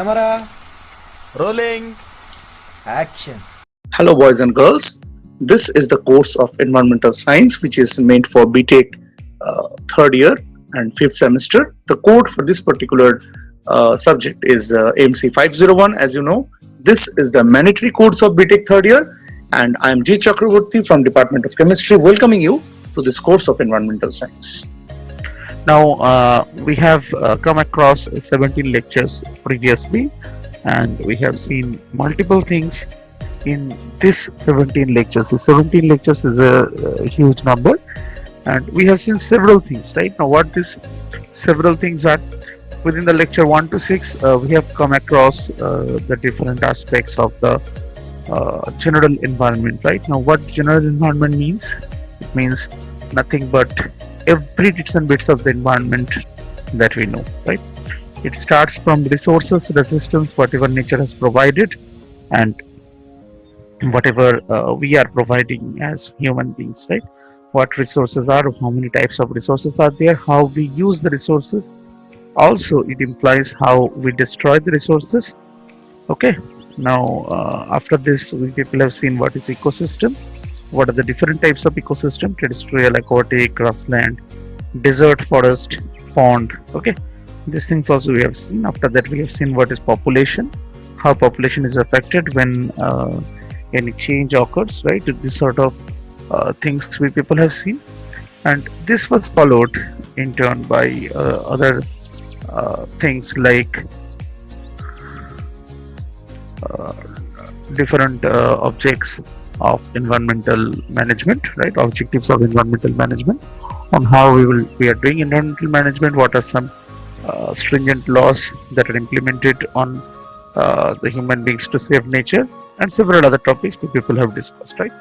Camera, rolling, action. Hello, boys and girls. This is the course of Environmental Science, which is meant for BTech third year and fifth semester. The code for this particular subject is AMC 501. As you know, this is the mandatory course of BTech third year, and I am G. Chakraborty from Department of Chemistry, welcoming you to this course of Environmental Science. Now, we have come across 17 lectures previously, and we have seen multiple things in this 17 lectures. So 17 lectures is a huge number, and we have seen several things, right? Now, what these several things are, within the lecture 1 to 6, we have come across the different aspects of the general environment, right? Now, what general environment means? It means nothing but every bits and bits of the environment that we know, right? It starts from resources, resistance, whatever nature has provided, and whatever we are providing as human beings, right? What resources are, how many types of resources are there, how we use the resources. Also, it implies how we destroy the resources. Okay. Now, after this, we people have seen what is ecosystem. What are the different types of ecosystem: terrestrial, aquatic, grassland, desert, forest, pond. Okay, these things also we have seen. After that, we have seen what is population, how population is affected when any change occurs, right? This sort of things we people have seen, and this was followed in turn by other things like different objects of environmental management, right? Objectives of environmental management, on how we are doing environmental management, what are some stringent laws that are implemented on the human beings to save nature, and several other topics we people have discussed, right?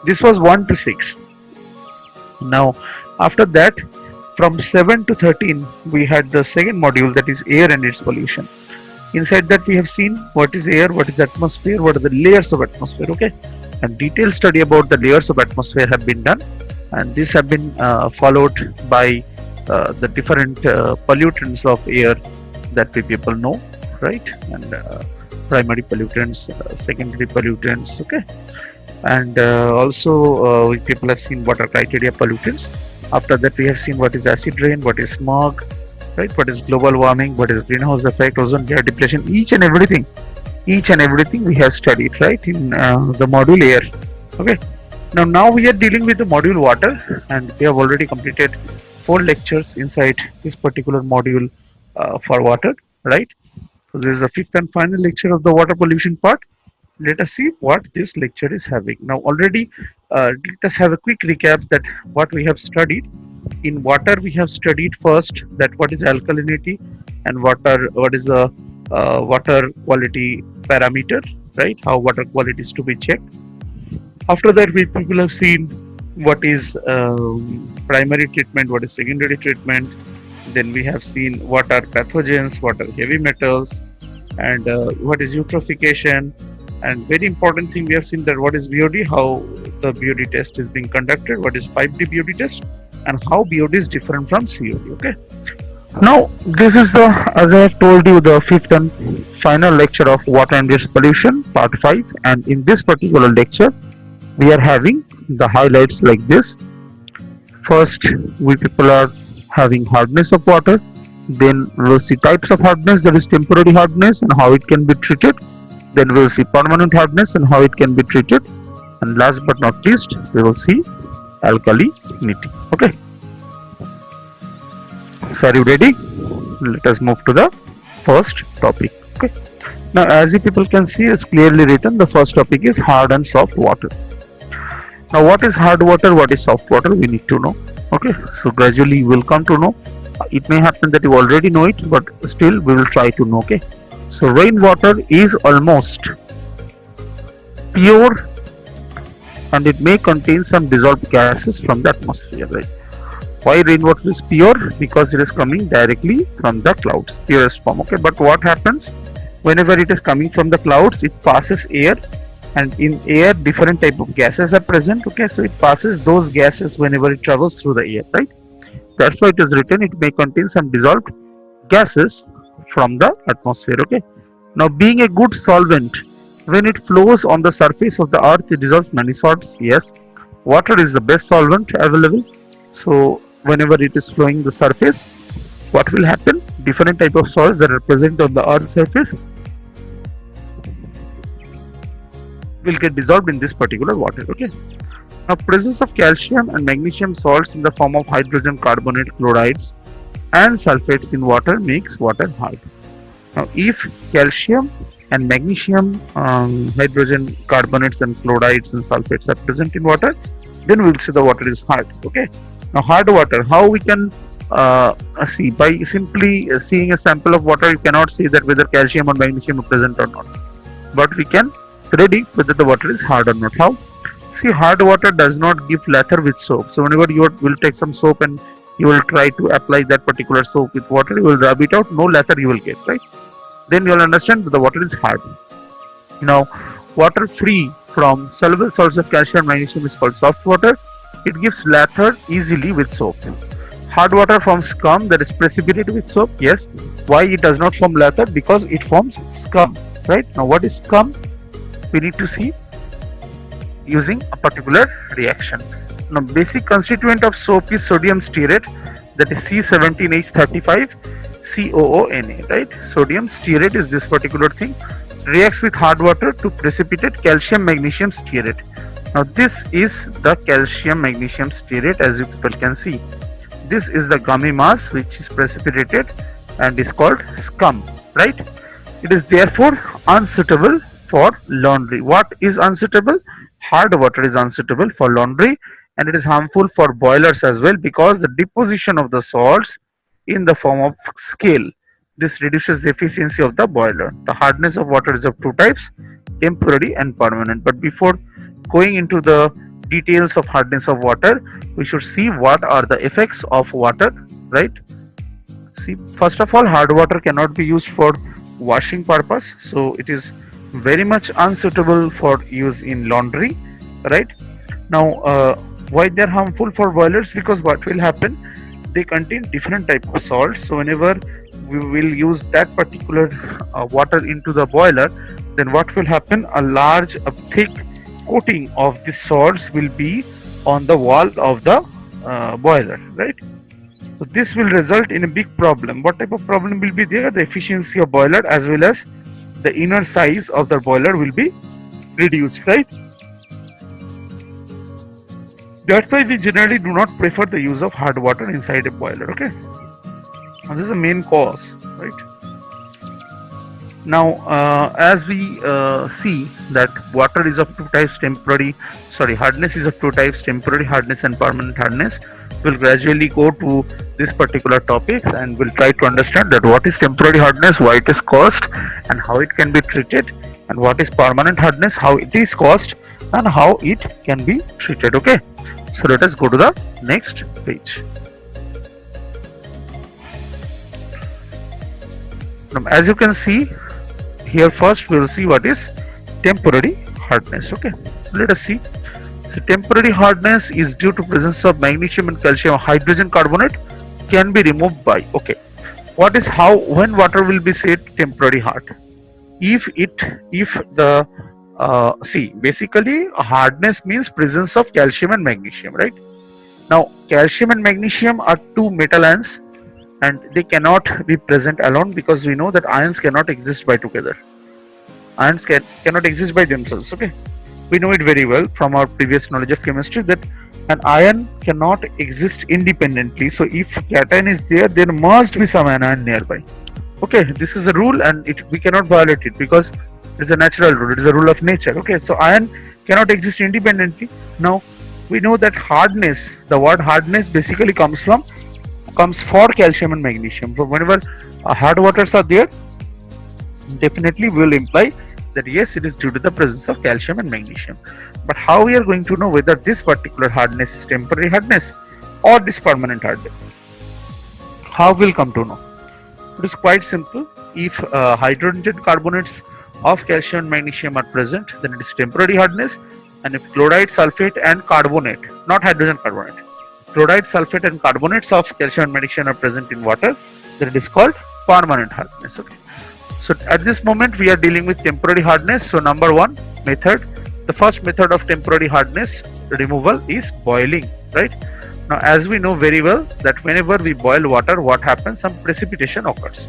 This was 1 to 6. Now, after that, from 7 to 13, we had the second module, that is air and its pollution. Inside that, we have seen what is air, what is atmosphere, what are the layers of atmosphere, okay? And detailed study about the layers of atmosphere have been done, and these have been followed by the different pollutants of air that we people know, right? And primary pollutants, secondary pollutants, okay? And also we people have seen what are criteria pollutants. After that, we have seen what is acid rain, what is smog, right? What is global warming, what is greenhouse effect, ozone layer depletion, each and everything we have studied, right, in the module air. Okay, now we are dealing with the module water, and we have already completed 4 lectures inside this particular module for water, right? So this is the 5th and final lecture of the water pollution part. Let us see what this lecture is having. Now, already let us have a quick recap that what we have studied. In water, we have studied first that what is alkalinity and what is the water quality parameter, right? How water quality is to be checked. After that, we people have seen what is primary treatment, what is secondary treatment. Then we have seen what are pathogens, what are heavy metals, and what is eutrophication. And very important thing, we have seen that what is BOD, how the BOD test is being conducted, what is 5D BOD test, and how BOD is different from COD. Okay. Now, this is the, as I have told you, the 5th and final lecture of water and its pollution, part 5. And in this particular lecture, we are having the highlights like this. First, we people are having hardness of water. Then we'll see types of hardness, that is temporary hardness and how it can be treated. Then we'll see permanent hardness and how it can be treated. And last but not least, we will see alkalinity. Okay. So are you ready? Let us move to the first topic. Okay. Now, as you people can see, it's clearly written. The first topic is hard and soft water. Now, what is hard water? What is soft water? We need to know. Okay. So gradually you will come to know. It may happen that you already know it, but still we will try to know. Okay. So rainwater is almost pure, and it may contain some dissolved gases from the atmosphere, right? Why rainwater is pure? Because it is coming directly from the clouds, purest form. Okay, but what happens whenever it is coming from the clouds? It passes air, and in air different type of gases are present. Okay, so it passes those gases whenever it travels through the air, right? That's why it is written it may contain some dissolved gases from the atmosphere. Okay, Now, being a good solvent, when it flows on the surface of the earth, it dissolves many salts. Yes, water is the best solvent available. So, whenever it is flowing the surface, what will happen? Different type of salts that are present on the earth's surface will get dissolved in this particular water. Okay. Now, presence of calcium and magnesium salts in the form of hydrogen carbonate, chlorides, and sulfates in water makes water hard. Now, if calcium and magnesium, hydrogen carbonates and chlorides and sulfates are present in water, then we'll say the water is hard. Okay. Now, hard water, how we can see? By simply seeing a sample of water, you cannot say that whether calcium or magnesium are present or not. But we can predict whether the water is hard or not. How? See, hard water does not give lather with soap. So whenever you will take some soap and you will try to apply that particular soap with water, you will rub it out, no lather you will get, right? Then you will understand that the water is hard. Now, water free from soluble salts of calcium and magnesium is called soft water. It gives lather easily with soap. Hard water forms scum that is precipitated with soap. Yes. Why it does not form lather? Because it forms scum, right? Now, what is scum? We need to see using a particular reaction. Now, basic constituent of soap is sodium stearate, that is C17H35 COONA, right? Sodium stearate is this particular thing. Reacts with hard water to precipitate calcium magnesium stearate. Now, this is the calcium magnesium stearate, as you people can see. This is the gummy mass which is precipitated and is called scum, right? It is therefore unsuitable for laundry. What is unsuitable? Hard water is unsuitable for laundry, and it is harmful for boilers as well, because the deposition of the salts in the form of scale, this reduces the efficiency of the boiler. The hardness of water is of two types, temporary and permanent. But before going into the details of hardness of water, we should see what are the effects of water, right? See, first of all, hard water cannot be used for washing purpose, so it is very much unsuitable for use in laundry, right? Now, why they are harmful for boilers? Because what will happen, they contain different type of salts. So whenever we will use that particular water into the boiler, then what will happen, a thick coating of the salts will be on the wall of the boiler, right? So this will result in a big problem. What type of problem will be there? The efficiency of boiler as well as the inner size of the boiler will be reduced, right? That's why we generally do not prefer the use of hard water inside a boiler. Okay, and this is the main cause, right? Now, as we see that water is of two types, hardness is of two types, temporary hardness and permanent hardness. We'll gradually go to this particular topic and we'll try to understand that what is temporary hardness, why it is caused, and how it can be treated, and what is permanent hardness, how it is caused, and how it can be treated. Okay, so let us go to the next page. Now, as you can see here, first we will see what is temporary hardness. Okay, so let us see. So temporary hardness is due to presence of magnesium and calcium hydrogen carbonate, can be removed by, okay, what is how, when water will be said temporary hard? If the see, basically hardness means presence of calcium and magnesium, right? Now, calcium and magnesium are two metal ions and they cannot be present alone, because we know that ions cannot exist by together. Ions cannot exist by themselves. Okay, we know it very well from our previous knowledge of chemistry that an ion cannot exist independently. So if cation is there, there must be some anion nearby. Okay, this is a rule and we cannot violate it because it's a natural rule. It is a rule of nature. Okay, so ion cannot exist independently. Now we know that hardness, the word hardness basically comes for calcium and magnesium. So whenever hard waters are there, definitely we will imply that yes, it is due to the presence of calcium and magnesium. But how we are going to know whether this particular hardness is temporary hardness or this permanent hardness? How will come to know? It is quite simple. If hydrogen carbonates of calcium and magnesium are present, then it is temporary hardness. And if chloride, sulfate and carbonate, not hydrogen carbonate, chloride, sulfate and carbonates of calcium and magnesium are present in water, then it is called permanent hardness. Okay. So at this moment we are dealing with temporary hardness. So number one method, the first method of temporary hardness removal is boiling, right? Now as we know very well that whenever we boil water, what happens? Some precipitation occurs.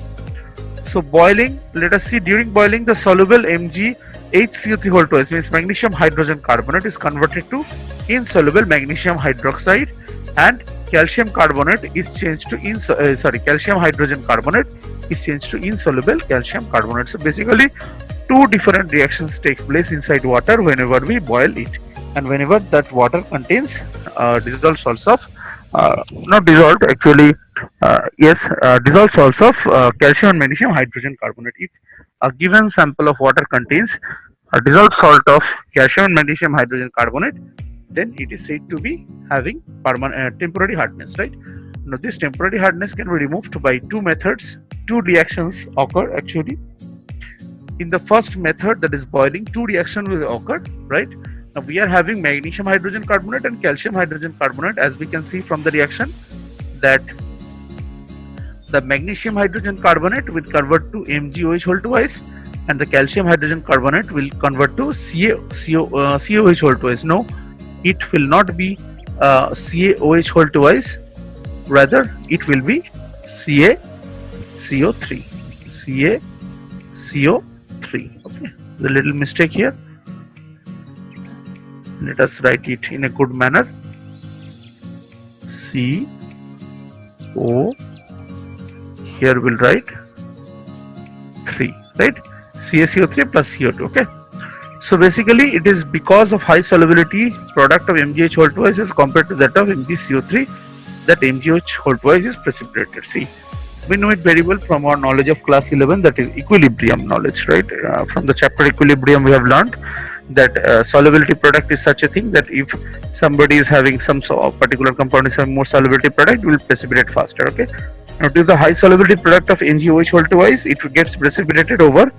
So boiling, let us see, during boiling the soluble MgHCO3 whole twice, means magnesium hydrogen carbonate, is converted to insoluble magnesium hydroxide, and calcium carbonate is changed to calcium hydrogen carbonate is changed to insoluble calcium carbonate. So basically two different reactions take place inside water whenever we boil it, and whenever that water contains dissolved salts of not dissolved actually dissolved salts of calcium and magnesium hydrogen carbonate. If a given sample of water contains a dissolved salt of calcium and magnesium hydrogen carbonate, then it is said to be having permanent temporary hardness, right? Now this temporary hardness can be removed by two methods. Two reactions occur actually. In the first method, that is boiling, two reactions will occur, right? Now we are having magnesium hydrogen carbonate and calcium hydrogen carbonate. As we can see from the reaction that the magnesium hydrogen carbonate will convert to MgOH whole twice, and the calcium hydrogen carbonate will convert to CaOH whole twice. No, it will not be CaOH whole twice, rather it will be CaCO3. CaCO3. Okay, the little mistake here. Let us write it in a good manner. CO, here we'll write 3, right? CaCO3 plus CO2. Okay. So basically it is because of high solubility product of MgH whole twice as compared to that of MgCO3 that MgH whole twice is precipitated. See, we know it very well from our knowledge of class 11, that is equilibrium knowledge, right? From the chapter equilibrium we have learned that solubility product is such a thing that if somebody is having some particular compound is having more solubility product, it will precipitate faster. Okay. Now due to the high solubility product of MgOH whole twice, it gets precipitated over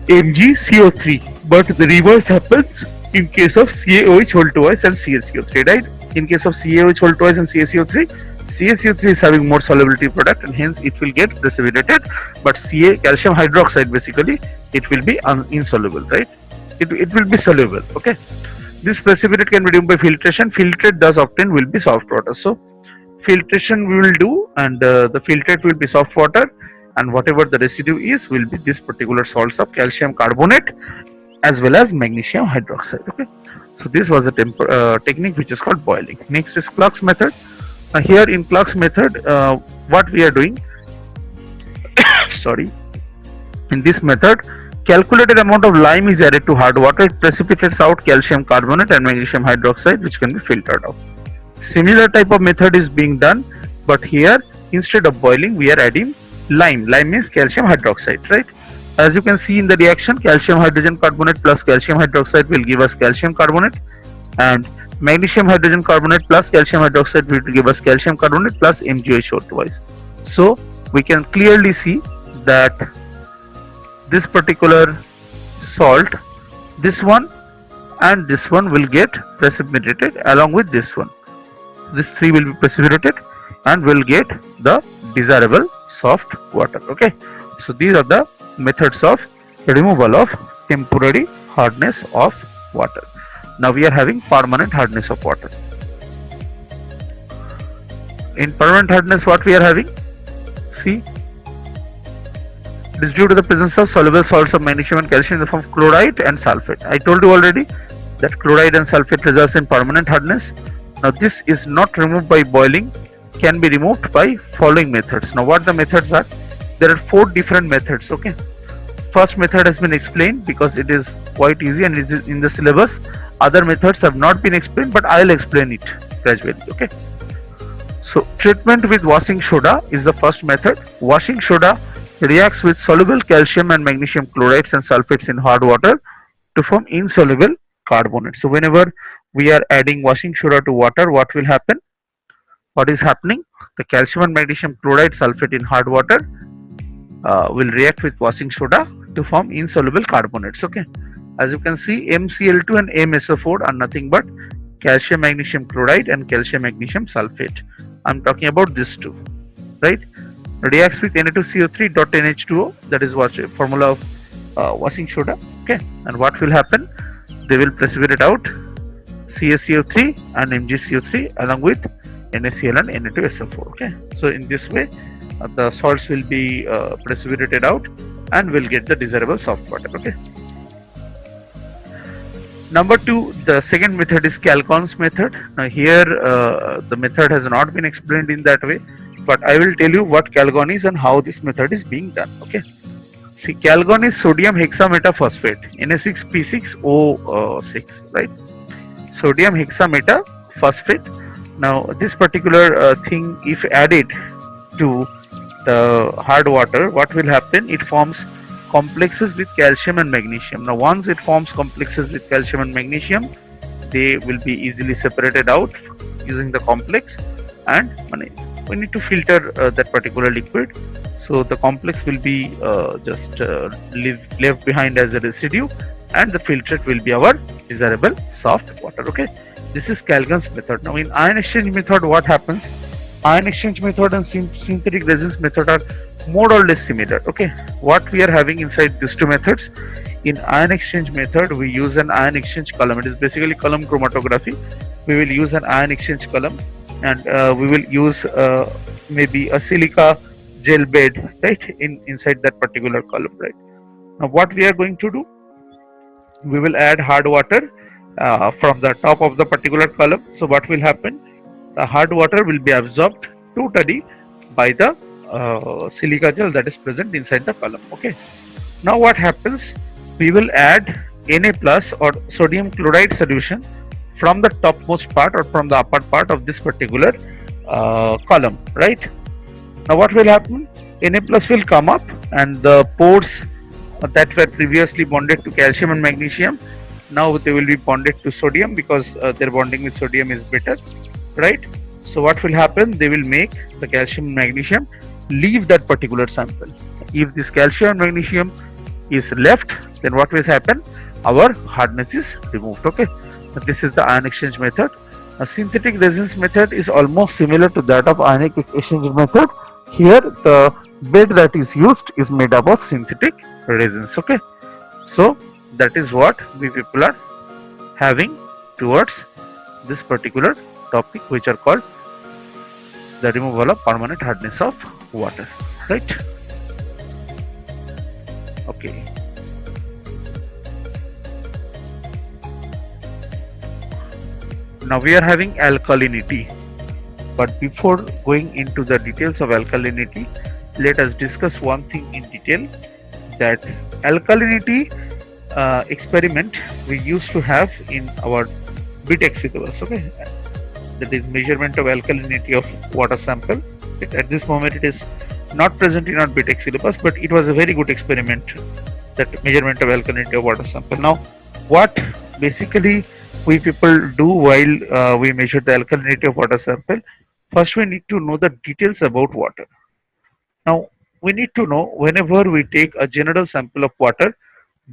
MgCO3, but the reverse happens in case of CaOH whole twice and CaCO3, right? In case of CaOH whole twice and CaCO3, CaCO3 is having more solubility product and hence it will get precipitated, but calcium hydroxide basically it will be insoluble, right? It will be soluble. Okay. This precipitate can be removed by filtration. Filtrate thus obtained will be soft water. So filtration we will do, and the filtrate will be soft water, and whatever the residue is will be this particular salts of calcium carbonate as well as magnesium hydroxide. Okay. So this was a technique which is called boiling. Next is Clark's method. Here in Clark's method, what we are doing, sorry, in this method, calculated amount of lime is added to hard water. It precipitates out calcium carbonate and magnesium hydroxide, which can be filtered out. Similar type of method is being done, but here instead of boiling, we are adding lime. Lime means calcium hydroxide, right? As you can see in the reaction, calcium hydrogen carbonate plus calcium hydroxide will give us calcium carbonate, and magnesium hydrogen carbonate plus calcium hydroxide will give us calcium carbonate plus MgOH whole twice. So we can clearly see that this particular salt, this one and this one will get precipitated along with this one. This three will be precipitated and will get the desirable soft water. Okay. So these are the methods of removal of temporary hardness of water. Now we are having permanent hardness of water. In permanent hardness, what we are having? See, it is due to the presence of soluble salts of magnesium and calcium in the form of chloride and sulfate. I told you already that chloride and sulfate results in permanent hardness. Now this is not removed by boiling, can be removed by following methods. Now what the methods are? There are 4 different methods. Okay. First method has been explained because it is quite easy and it is in the syllabus. Other methods have not been explained, but I'll explain it gradually. Okay. So treatment with washing soda is the first method. Washing soda reacts with soluble calcium and magnesium chlorides and sulfates in hard water to form insoluble carbonate. So whenever we are adding washing soda to water, what will happen? What is happening? The calcium and magnesium chloride sulfate in hard water will react with washing soda to form insoluble carbonates. Okay. As you can see, MCl2 and MSO4 are nothing but calcium magnesium chloride and calcium magnesium sulfate. I'm talking about these two, right? reacts with Na2CO3 dot NH2O, that is what formula of washing soda. Okay, and what will happen? They will precipitate out CaCO3 and MgCO3 along with NaCl and Na2SO4. Okay, so in this way the salts will be precipitated out and will get the desirable soft water. Okay. Number two, the second method is Calgon's method. Now here the method has not been explained in that way, but I will tell you what Calgon is and how this method is being done. Okay. See, Calgon is sodium hexametaphosphate, Na6P6O6, right? Sodium hexametaphosphate. Now this particular thing, if added to the hard water, what will happen? It forms complexes with calcium and magnesium. Now once it forms complexes with calcium and magnesium, they will be easily separated out using the complex, and we need to filter that particular liquid. So the complex will be just left behind as a residue, and the filtrate will be our desirable soft water. Okay, this is Calgon's method. Now in ion exchange method, what happens? Ion exchange method and synthetic resins method are more or less similar. Okay, what we are having inside these two methods, in ion exchange method we use an ion exchange column. It is basically column chromatography. We will use an ion exchange column, and we will use maybe a silica gel bed, right, inside that particular column, right. Now what we are going to do, we will add hard water from the top of the particular column. So what will happen? The hard water will be absorbed totally by the silica gel that is present inside the column. Okay. Now what happens? We will add Na plus or sodium chloride solution from the topmost part or from the upper part of this particular column, right. Now what will happen? Na plus will come up, and the pores that were previously bonded to calcium and magnesium, now they will be bonded to sodium because their bonding with sodium is better, right. So what will happen? They will make the calcium and magnesium leave that particular sample. If this calcium and magnesium is left, then what will happen? Our hardness is removed. Okay, so this is the ion exchange method. A synthetic resins method is almost similar to that of ionic exchange method. Here the bed that is used is made up of synthetic resins. Okay, so that is what we people are having towards this particular topic, which are called the removal of permanent hardness of water, right. Okay, now we are having alkalinity, but before going into the details of alkalinity, let us discuss one thing in detail, that alkalinity experiment we used to have in our BTech syllabus. Okay, that is measurement of alkalinity of water sample. At this moment it is not present in our BTech syllabus, but it was a very good experiment, that measurement of alkalinity of water sample. Now what basically we people do while we measure the alkalinity of water sample, first we need to know the details about water. Now we need to know, whenever we take a general sample of water,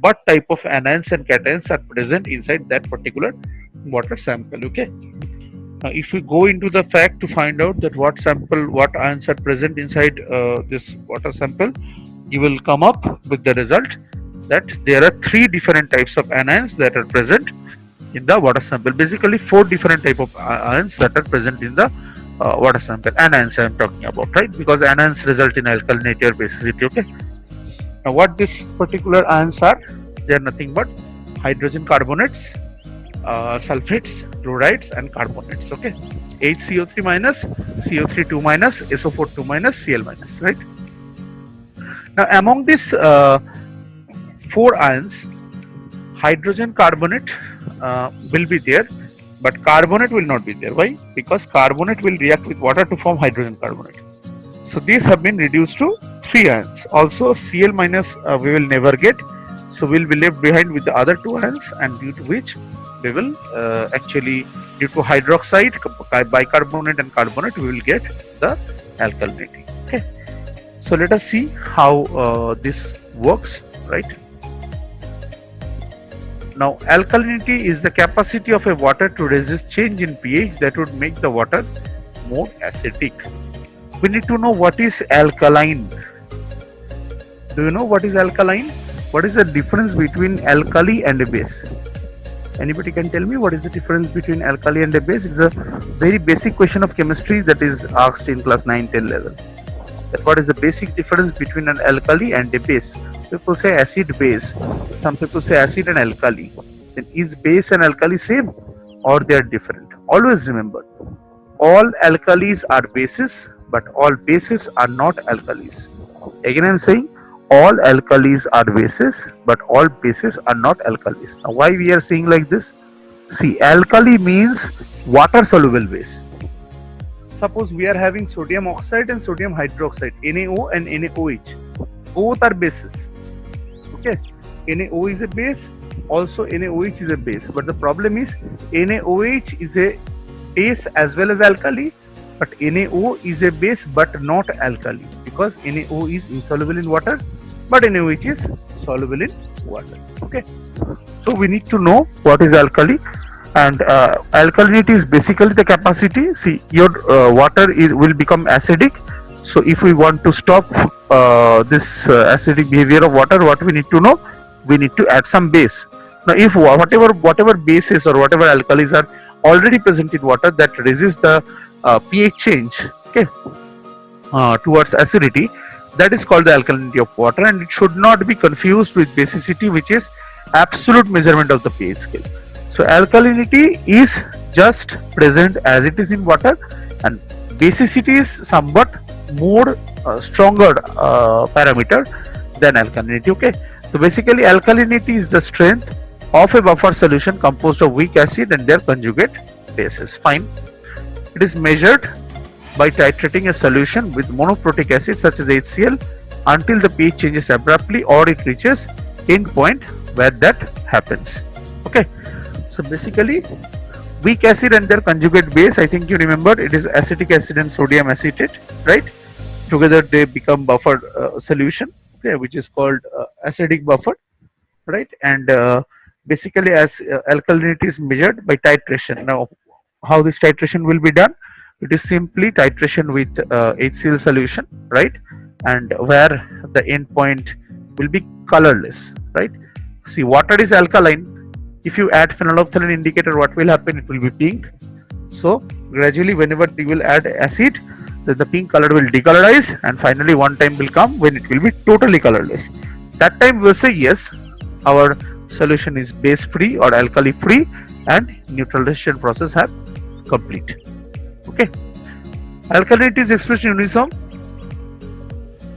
what type of anions and cations are present inside that particular water sample. Okay, now if we go into the fact to find out that what ions are present inside this water sample, you will come up with the result that there are 3 different types of anions that are present in the water sample. Basically 4 different type of ions that are present in the water sample. Anions I am talking about, right, because anions result in alkalinity or basicity. Okay, now what these particular ions are, they are nothing but hydrogen carbonates, sulfates, chlorides and carbonates. Okay, HCO3 minus, CO3 2 minus, SO4 2 minus, Cl minus, right. Now among these 4 ions, hydrogen carbonate will be there, but carbonate will not be there. Why? Because carbonate will react with water to form hydrogen carbonate. So these have been reduced to 3 ions. Also Cl minus we will never get, so we will be left behind with the other 2 ions, and due to which we will actually, due to hydroxide, bicarbonate and carbonate, we will get the alkalinity. Okay, so let us see how this works, right. Now alkalinity is the capacity of a water to resist change in pH that would make the water more acidic. we need to know what is alkaline. Do you know what is alkaline? What is the difference between alkali and a base? Anybody can tell me what is the difference between alkali and a base? It's a very basic question of chemistry that is asked in class 9-10 level. That what is the basic difference between an alkali and a base? People say acid base. Some people say acid and alkali. Then is base and alkali same or they are different? Always remember, all alkalis are bases, but all bases are not alkalis. Again I am saying, all alkalis are bases, but all bases are not alkalis. Now why we are saying like this? See, alkali means water soluble base. Suppose we are having sodium oxide and sodium hydroxide, NaO and NaOH. Both are bases. Okay, NaO is a base, also NaOH is a base. But the problem is NaOH is a base as well as alkali, but NaO is a base but not alkali, because NaO is insoluble in water, but NaOH is soluble in water. Okay, so we need to know what is alkali. And alkalinity is basically the capacity. See, your water will become acidic. So if we want to stop this acidic behavior of water, what we need to know? We need to add some base. Now if whatever bases or whatever alkalis are already present in water that resist the pH change, okay, towards acidity, that is called the alkalinity of water, and it should not be confused with basicity, which is absolute measurement of the pH scale. So alkalinity is just present as it is in water, and basicity is somewhat more stronger parameter than alkalinity. Okay, so basically alkalinity is the strength of a buffer solution composed of weak acid and their conjugate bases. Fine. It is measured by titrating a solution with monoprotic acid such as HCl until the pH changes abruptly or it reaches end point where that happens. Okay, so basically weak acid and their conjugate base, I think you remember, it is acetic acid and sodium acetate, right? Together they become buffer solution, okay, which is called acidic buffer, right? And basically as alkalinity is measured by titration. Now how this titration will be done? It is simply titration with HCl solution, right? And where the end point will be colorless, right? See, water is alkaline. If you add phenolphthalein indicator, what will happen? It will be pink. So gradually whenever you will add acid, then the pink color will decolorize, and finally one time will come when it will be totally colorless. That time we will say yes, our solution is base free or alkali free and neutralization process have complete. Okay, alkalinity is expressed in uniform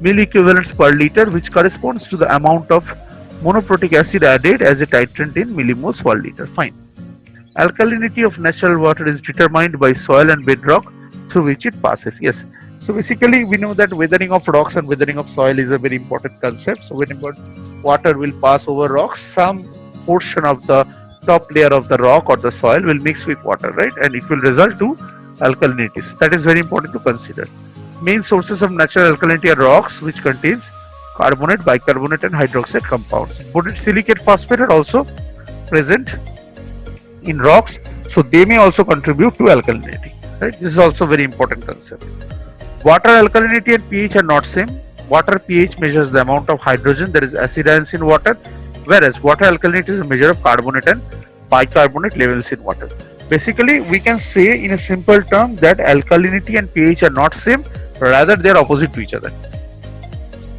milliequivalents per liter, which corresponds to the amount of monoprotic acid added as a titrant in millimoles per liter. Fine. Alkalinity of natural water is determined by soil and bedrock through which it passes. Yes. So basically we know that weathering of rocks and weathering of soil is a very important concept. So whenever water will pass over rocks, some portion of the top layer of the rock or the soil will mix with water, right? And it will result to alkalinities. That is very important to consider. Main sources of natural alkalinity are rocks which contains carbonate, bicarbonate and hydroxide compounds. Silicate phosphate are also present in rocks, so they may also contribute to alkalinity, right? This is also very important concept. Water alkalinity and pH are not same. Water pH measures the amount of hydrogen, there is acid ions in water, whereas water alkalinity is a measure of carbonate and bicarbonate levels in water. Basically we can say in a simple term that alkalinity and pH are not same, rather they are opposite to each other.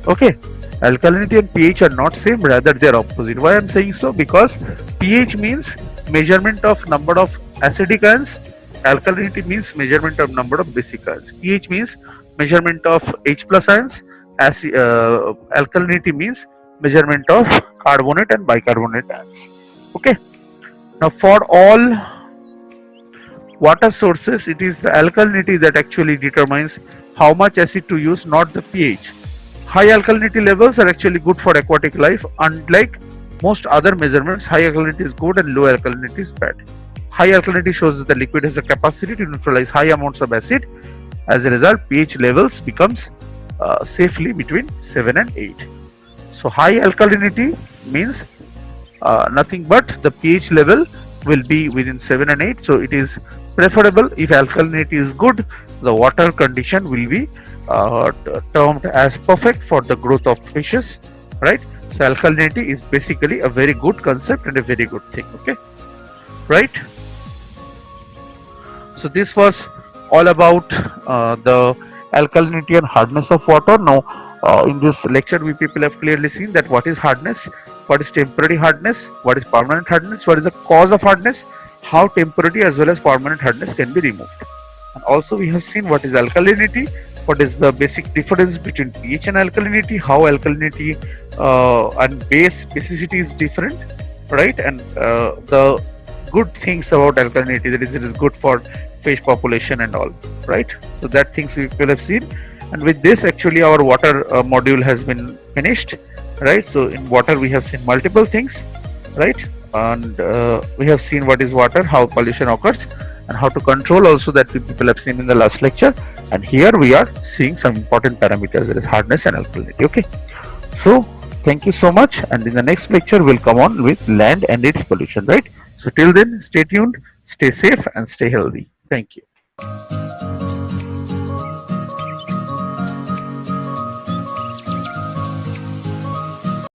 Okay, alkalinity and pH are not same, rather they are opposite. Why I am saying so? Because pH means measurement of number of acidic ions, alkalinity means measurement of number of basic ions. pH means measurement of H plus ions, alkalinity means measurement of carbonate and bicarbonate ions. Okay, now for all water sources, it is the alkalinity that actually determines how much acid to use, not the pH. High alkalinity levels are actually good for aquatic life. Unlike most other measurements, high alkalinity is good and low alkalinity is bad. High alkalinity shows that the liquid has a capacity to neutralize high amounts of acid. As a result, pH levels becomes safely between 7 and 8. So high alkalinity means nothing but the pH level will be within 7 and 8. So it is preferable if alkalinity is good, the water condition will be termed as perfect for the growth of fishes, right? So alkalinity is basically a very good concept and a very good thing, okay, right? So this was all about the alkalinity and hardness of water. Now in this lecture we people have clearly seen that what is hardness, what is temporary hardness, what is permanent hardness, what is the cause of hardness, how temporary as well as permanent hardness can be removed. And also we have seen what is alkalinity, what is the basic difference between pH and alkalinity, how alkalinity and basicity is different, right? And the good things about alkalinity, that is it is good for fish population and all, right? So that things we will have seen. And with this actually our water module has been finished, right? So in water we have seen multiple things, right? And we have seen what is water, how pollution occurs, and how to control also, that we people have seen in the last lecture. And here we are seeing some important parameters, that is hardness and alkalinity, okay? So thank you so much, and in the next lecture we'll come on with land and its pollution, right? So till then, stay tuned, stay safe and stay healthy. Thank you.